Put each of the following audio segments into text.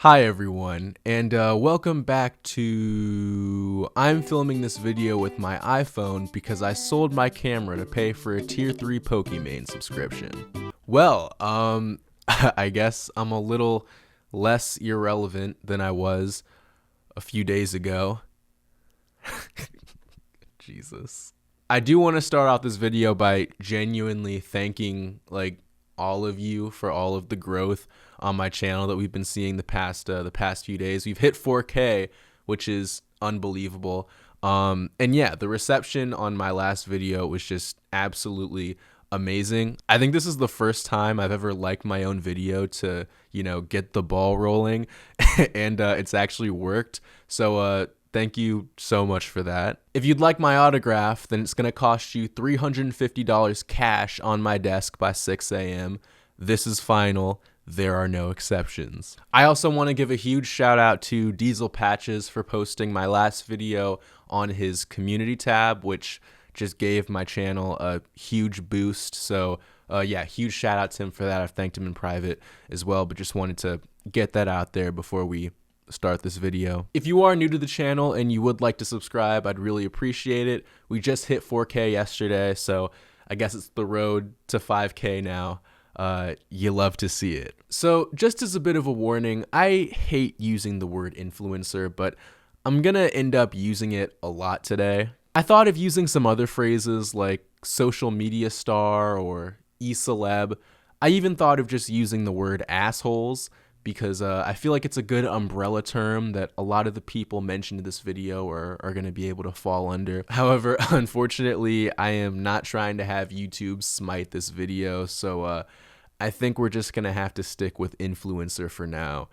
Hi everyone, and welcome back to... I'm filming this video with my iPhone because I sold my camera to pay for a tier 3 Pokimane subscription. Well, I guess I'm a little less irrelevant than I was a few days ago. Jesus. I do want to start off this video by genuinely thanking, all of you for all of the growth on my channel that we've been seeing the past few days. We've hit 4K, which is unbelievable. And yeah, the reception on my last video was just absolutely amazing. I think this is the first time I've ever liked my own video to, get the ball rolling, and it's actually worked. So thank you so much for that. If you'd like my autograph, then it's going to cost you $350 cash on my desk by 6 a.m. This is final. There are no exceptions. I also want to give a huge shout out to Diesel Patches for posting my last video on his community tab, which just gave my channel a huge boost. So yeah, huge shout out to him for that. I've thanked him in private as well, but just wanted to get that out there before we start this video. If you are new to the channel and you would like to subscribe, I'd really appreciate it. We just hit 4K yesterday, so I guess it's the road to 5K now. You love to see it. So just as a bit of a warning, I hate using the word influencer, but I'm gonna end up using it a lot today. I thought of using some other phrases like social media star or e-celeb. I even thought of just using the word assholes, because I feel like it's a good umbrella term that a lot of the people mentioned in this video are going to be able to fall under. However, unfortunately, I am not trying to have YouTube smite this video, so I think we're just going to have to stick with influencer for now.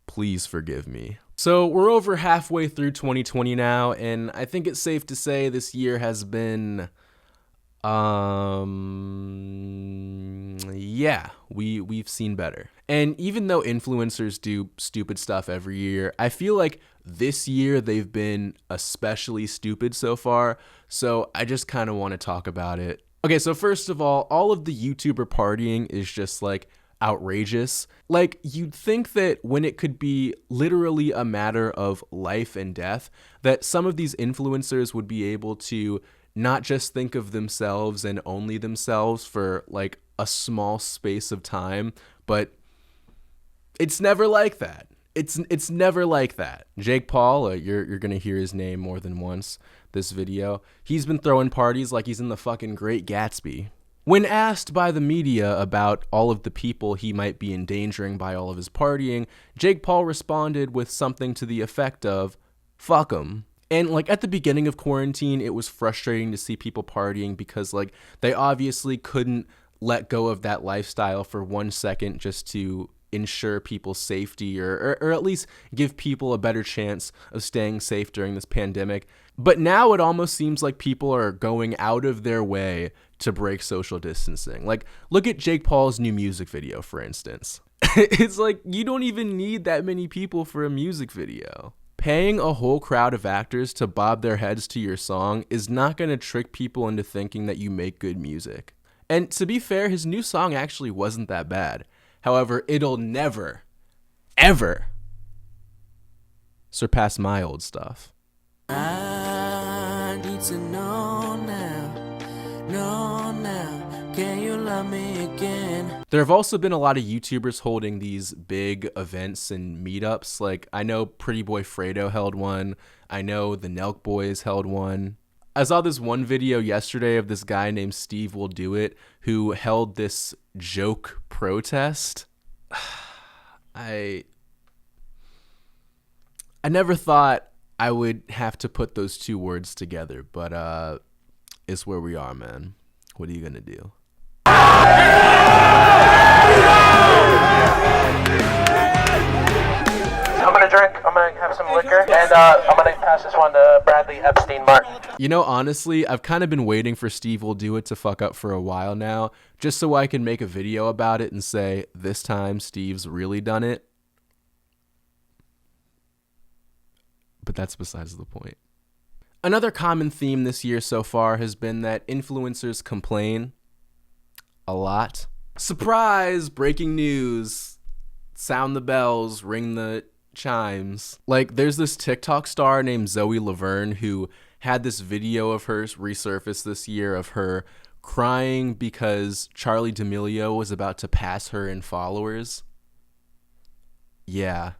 Please forgive me. So we're over halfway through 2020 now, and I think it's safe to say this year has been... yeah, we've seen better. And even though influencers do stupid stuff every year, I feel like this year they've been especially stupid so far. So I just kind of want to talk about it. Okay, so first of all of the YouTuber partying is just like outrageous. Like, you'd think that when it could be literally a matter of life and death, that some of these influencers would be able to not just think of themselves and only themselves for like a small space of time, but it's never like that. It's never like that. Jake Paul, you're gonna hear his name more than once this video. He's been throwing parties like he's in the fucking Great Gatsby. When asked by the media about all of the people he might be endangering by all of his partying, Jake Paul responded with something to the effect of, "Fuck 'em." And like at the beginning of quarantine, it was frustrating to see people partying because like they obviously couldn't let go of that lifestyle for 1 second just to ensure people's safety or at least give people a better chance of staying safe during this pandemic. But now it almost seems like people are going out of their way to break social distancing. Like, look at Jake Paul's new music video, for instance. It's like you don't even need that many people for a music video. Paying a whole crowd of actors to bob their heads to your song is not going to trick people into thinking that you make good music. And to be fair, his new song actually wasn't that bad. However, it'll never, ever surpass my old stuff. I need to know now, can you love me again? There have also been a lot of YouTubers holding these big events and meetups. Like, I know Pretty Boy Fredo held one. I know the Nelk Boys held one. I saw this one video yesterday of this guy named Steve Will Do It who held this joke protest. I never thought I would have to put those two words together, but it's where we are, man. What are you gonna do? I'm gonna drink, I'm gonna have some liquor, and I'm gonna pass this one to Bradley Epstein Martin. You know, honestly, I've kind of been waiting for Steve Will Do It to fuck up for a while now, just so I can make a video about it and say, this time Steve's really done it. But that's besides the point. Another common theme this year so far has been that influencers complain a lot. Surprise! Breaking news. sound the bells, ring the chimes. Like, there's this TikTok star named Zoe Laverne who had this video of hers resurface this year of her crying because Charlie D'Amelio was about to pass her in followers. Yeah,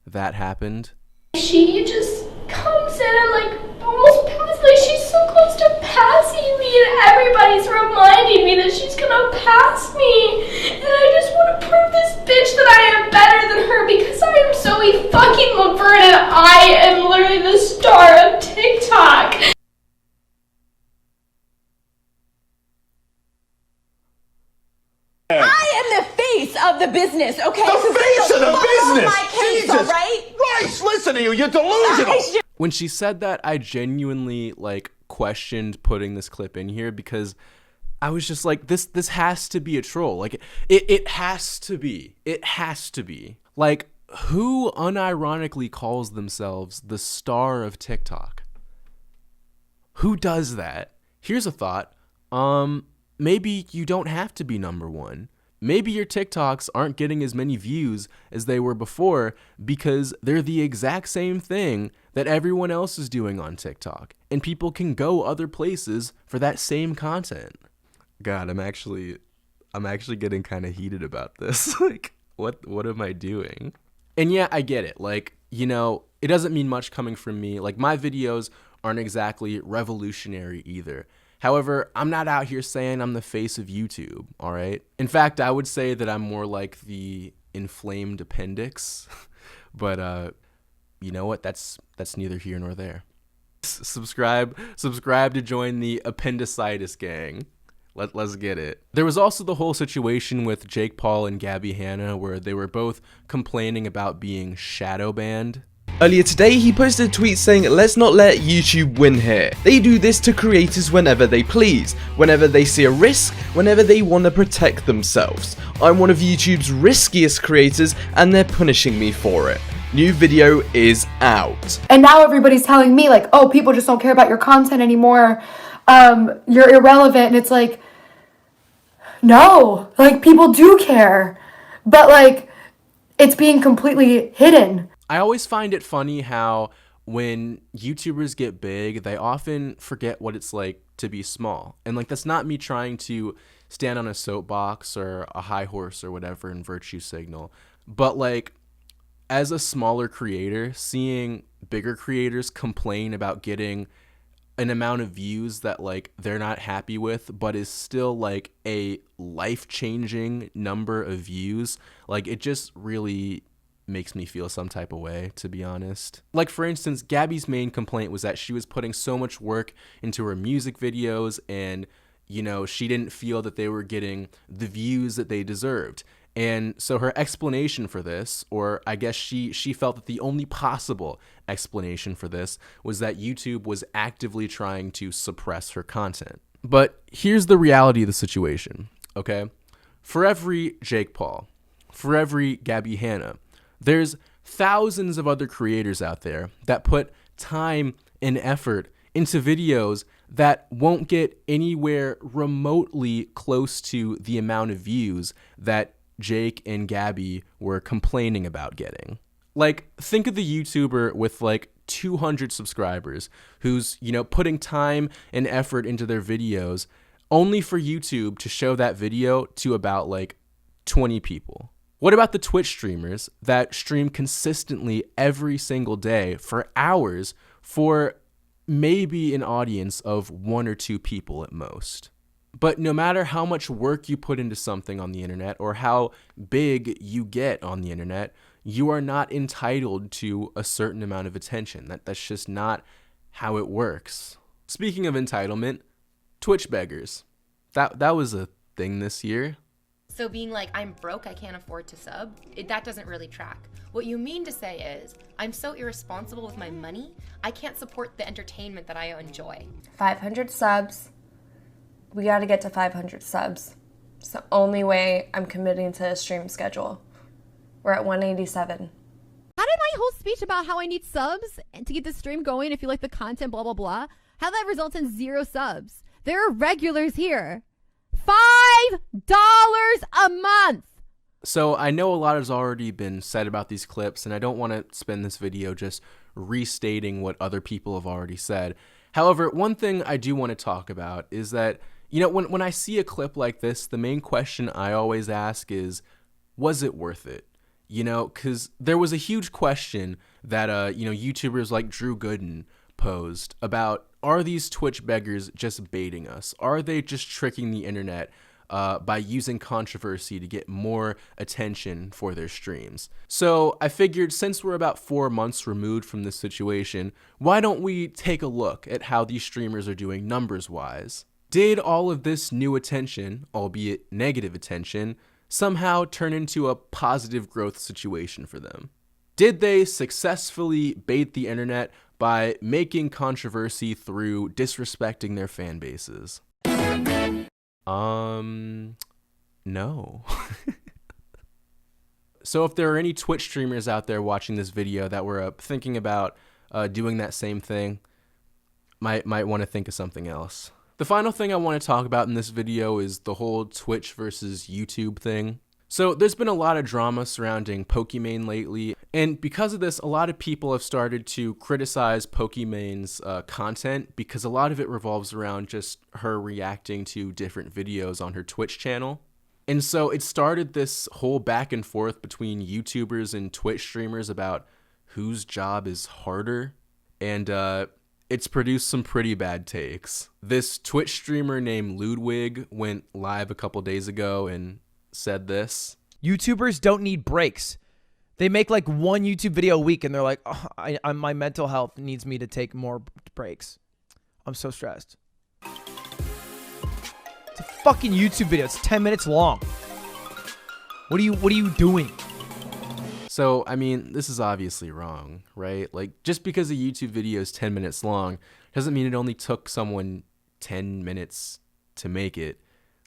that happened. She just comes in and like almost passes, like she's so close to passing me, and everybody's reminding me that she's gonna pass me, and I just want to prove this bitch that I am better than her because I am Zoe fucking Laverne and I am literally the star of TikTok. I am the face of the business, okay? The face of the business! My case, Jesus all right? Christ, listen to you, you're delusional! When she said that, I genuinely like questioned putting this clip in here because I was just like, this has to be a troll. Like, it has to be. It has to be. Like, who unironically calls themselves the star of TikTok? Who does that? Here's a thought. Maybe you don't have to be number one. Maybe your TikToks aren't getting as many views as they were before because they're the exact same thing that everyone else is doing on TikTok, and people can go other places for that same content. God, I'm actually getting kind of heated about this. Like, what am I doing? And yeah, I get it. Like, you know, it doesn't mean much coming from me. Like, my videos aren't exactly revolutionary either. However, I'm not out here saying I'm the face of YouTube, all right? In fact, I would say that I'm more like the inflamed appendix. But you know what? That's neither here nor there. Subscribe to join the appendicitis gang. Let's get it. There was also the whole situation with Jake Paul and Gabby Hanna where they were both complaining about being shadow banned. Earlier today, he posted a tweet saying, "Let's not let YouTube win here. They do this to creators whenever they please, whenever they see a risk, whenever they want to protect themselves. I'm one of YouTube's riskiest creators and they're punishing me for it. New video is out." And now everybody's telling me like, oh, people just don't care about your content anymore. You're irrelevant. And it's like, no, like people do care, but like it's being completely hidden. I always find it funny how when YouTubers get big, they often forget what it's like to be small. And like, that's not me trying to stand on a soapbox or a high horse or whatever and virtue signal. But like, as a smaller creator, seeing bigger creators complain about getting an amount of views that like they're not happy with, but is still like a life-changing number of views, like it just really makes me feel some type of way, to be honest. Like, for instance, Gabby's main complaint was that she was putting so much work into her music videos and, you know, she didn't feel that they were getting the views that they deserved. And so her explanation for this, or I guess she felt that the only possible explanation for this was that YouTube was actively trying to suppress her content. But here's the reality of the situation, okay? For every Jake Paul, for every Gabby Hanna, there's thousands of other creators out there that put time and effort into videos that won't get anywhere remotely close to the amount of views that Jake and Gabby were complaining about getting. Like, think of the YouTuber with like 200 subscribers who's, you know, putting time and effort into their videos only for YouTube to show that video to about like 20 people. What about the Twitch streamers that stream consistently every single day for hours for maybe an audience of 1 or 2 people at most? But no matter how much work you put into something on the internet or how big you get on the internet, you are not entitled to a certain amount of attention. That's just not how it works. Speaking of entitlement, Twitch beggars. That was a thing this year. So being like, I'm broke, I can't afford to sub, that doesn't really track. What you mean to say is, I'm so irresponsible with my money, I can't support the entertainment that I enjoy. 500 subs. We gotta get to 500 subs. It's the only way I'm committing to a stream schedule. We're at 187. How did my whole speech about how I need subs and to keep the stream going if you like the content, blah, blah, blah, how that results in 0 subs? There are regulars here. $5 a month. So I know a lot has already been said about these clips, and I don't want to spend this video just restating what other people have already said. However, one thing I do want to talk about is that, you know, when I see a clip like this, the main question I always ask is, was it worth it? You know, because there was a huge question that, you know, YouTubers like Drew Gooden posed about, are these Twitch beggars just baiting us? Are they just tricking the internet by using controversy to get more attention for their streams? So I figured, since we're about 4 months removed from this situation, why don't we take a look at how these streamers are doing numbers-wise? Did all of this new attention, albeit negative attention, somehow turn into a positive growth situation for them? Did they successfully bait the internet by making controversy through disrespecting their fan bases? No. So if there are any Twitch streamers out there watching this video that were thinking about doing that same thing, might want to think of something else. The final thing I want to talk about in this video is the whole Twitch versus YouTube thing. So there's been a lot of drama surrounding Pokimane lately, and because of this, a lot of people have started to criticize Pokimane's content, because a lot of it revolves around just her reacting to different videos on her Twitch channel. And so it started this whole back and forth between YouTubers and Twitch streamers about whose job is harder, and it's produced some pretty bad takes. This Twitch streamer named Ludwig went live a couple days ago and said this: YouTubers don't need breaks. They make like one YouTube video a week and they're like, oh, my mental health needs me to take more breaks. I'm so stressed. It's a fucking YouTube video. It's 10 minutes long. What are you doing? So, I mean, this is obviously wrong, right? Like, just because a YouTube video is 10 minutes long doesn't mean it only took someone 10 minutes to make it.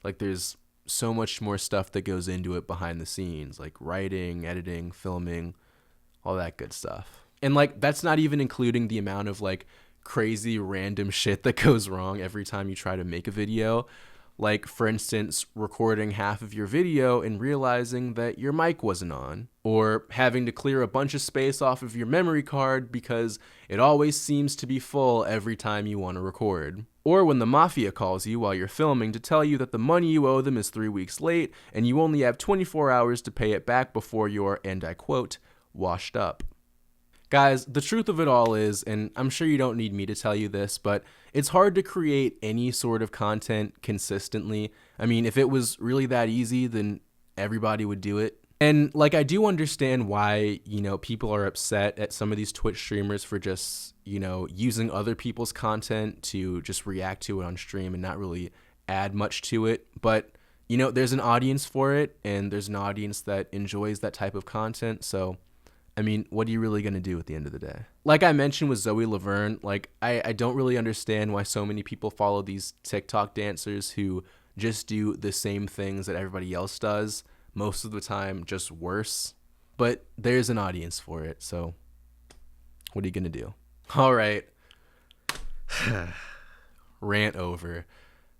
Like, there's so much more stuff that goes into it behind the scenes, like writing, editing, filming, all that good stuff. And like, that's not even including the amount of like crazy random shit that goes wrong every time you try to make a video. Like, for instance, recording half of your video and realizing that your mic wasn't on, or having to clear a bunch of space off of your memory card because it always seems to be full every time you want to record. Or when the mafia calls you while you're filming to tell you that the money you owe them is 3 weeks late and you only have 24 hours to pay it back before you're, and I quote, washed up. Guys, the truth of it all is, and I'm sure you don't need me to tell you this, but it's hard to create any sort of content consistently. I mean, if it was really that easy, then everybody would do it. And like, I do understand why, you know, people are upset at some of these Twitch streamers for just, you know, using other people's content to just react to it on stream and not really add much to it. But, you know, there's an audience for it, and there's an audience that enjoys that type of content. So, I mean, what are you really going to do at the end of the day? Like I mentioned with Zoe Laverne, like, I don't really understand why so many people follow these TikTok dancers who just do the same things that everybody else does, most of the time just worse. But there's an audience for it, so what are you going to do? All right. Rant over.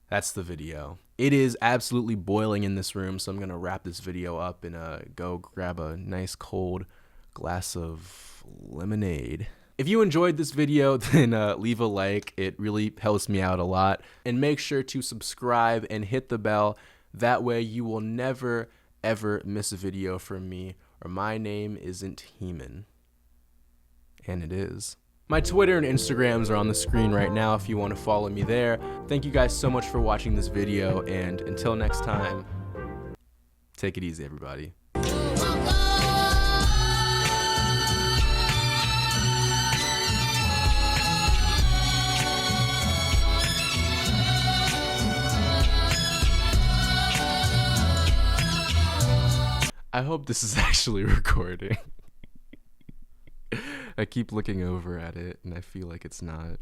That's the video. It is absolutely boiling in this room, so I'm going to wrap this video up and go grab a nice cold glass of lemonade. If you enjoyed this video, then leave a like. It really helps me out a lot. And make sure to subscribe and hit the bell. That way you will never, ever miss a video from me, or my name isn't Heman. And it is. My Twitter and Instagrams are on the screen right now if you want to follow me there. Thank you guys so much for watching this video, and until next time, take it easy, everybody. I hope this is actually recording. I keep looking over at it and I feel like it's not.